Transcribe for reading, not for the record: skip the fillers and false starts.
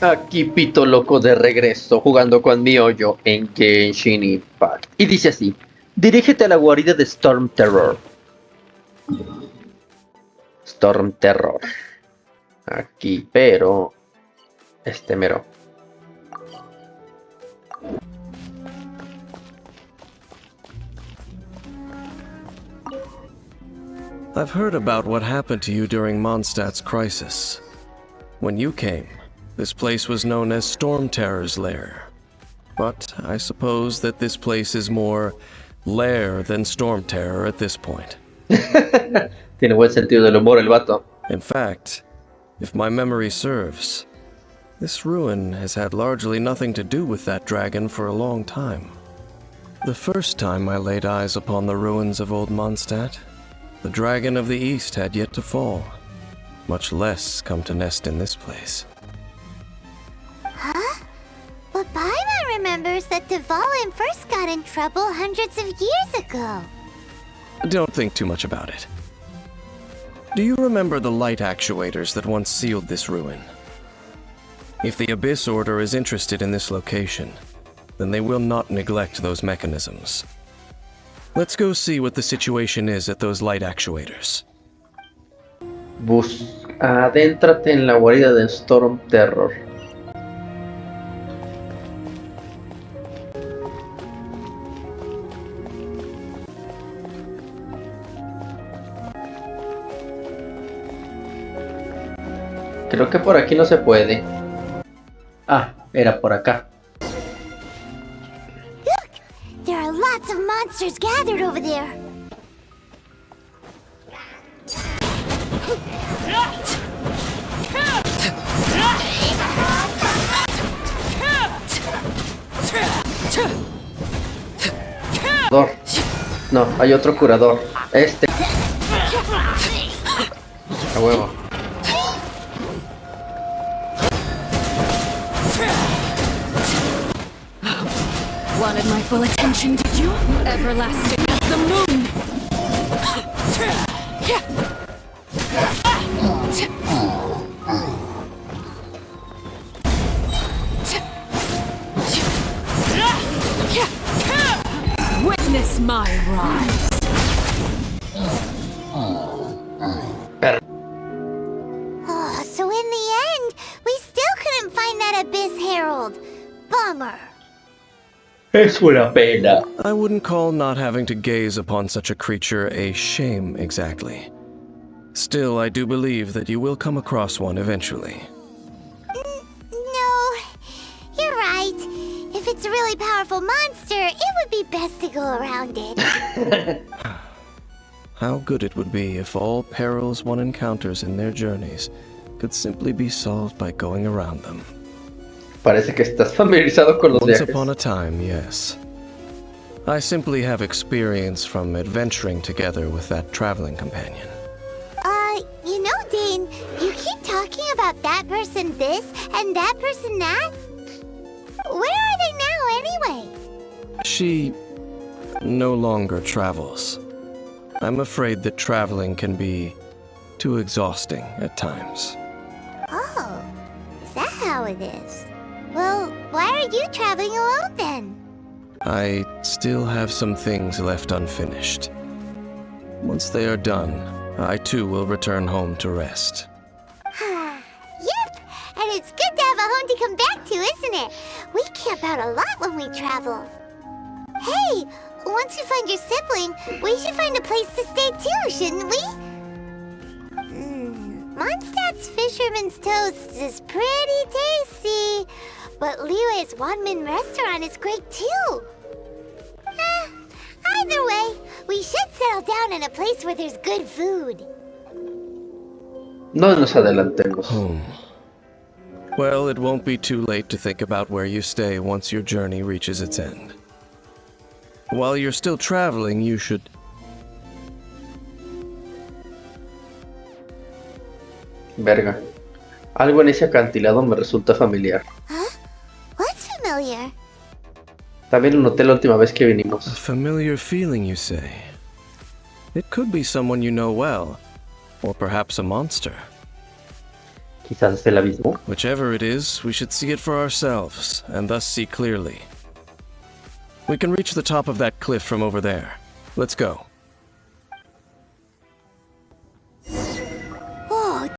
Aquí Pito Loco de regreso, jugando con mi hoyo en Genshin Impact. Y dice así: dirígete a la guarida de Stormterror. Stormterror. Aquí, pero... este mero. I've heard about what happened to you during Mondstadt's crisis. When you came, this place was known as Stormterror's lair. But I suppose that this place is more lair than Stormterror at this point. Tiene buen sentido del humor el vato. In fact, if my memory serves, this ruin has had largely nothing to do with that dragon for a long time. The first time I laid eyes upon the ruins of old Mondstadt, the dragon of the East had yet to fall, much less come to nest in this place. Huh? But Paimon remembers that Dvalin first got in trouble hundreds of years ago. Don't think too much about it. Do you remember the light actuators that once sealed this ruin? If the Abyss Order is interested in this location, then they will not neglect those mechanisms. Let's go see what the situation is at those light actuators. Adéntrate en la guarida de Stormterror. Creo que por aquí no se puede. Ah, era por acá. Look! There are lots of monsters gathered over there. Curador. No, hay otro curador. Este. A huevo. Wanted my full attention, did you? Everlasting as the moon! Witness my rise! Oh, so in the end, we still couldn't find that Abyss Herald. Bummer. Es una pena. I wouldn't call not having to gaze upon such a creature a shame exactly. Still, I do believe that you will come across one eventually. No, you're right. If it's a really powerful monster, it would be best to go around it. How good it would be if all perils one encounters in their journeys could simply be solved by going around them. Parece que estás familiarizado con los Once viajes. upon a time, yes. I simply have experience from adventuring together with that traveling companion. You know, Dane, you keep talking about that person this and that person that. Where are they now, anyway? She no longer travels. I'm afraid that traveling can be too exhausting at times. Oh, is that how it is? Well, why are you traveling alone then? I still have some things left unfinished. Once they are done, I too will return home to rest. Yep, and it's good to have a home to come back to, isn't it? We camp out a lot when we travel. Hey, once you find your sibling, we should find a place to stay too, shouldn't we? Mondstadt's Fisherman's Toast is pretty tasty, but Liyue's Wanmin restaurant is great too. Either way, we should settle down in a place where there's good food. No nos adelantemos. Home. Well, it won't be too late to think about where you stay once your journey reaches its end. While you're still traveling, you should... Verga. Algo en ese acantilado me resulta familiar. Huh? What's familiar? También lo noté la última vez que A vinimos. familiar feeling, you say? It could be someone you know well, or perhaps a monster. Quizás es el abismo. Whichever it is, we should see it for ourselves, and thus see clearly. We can reach the top of that cliff from over there. Let's go.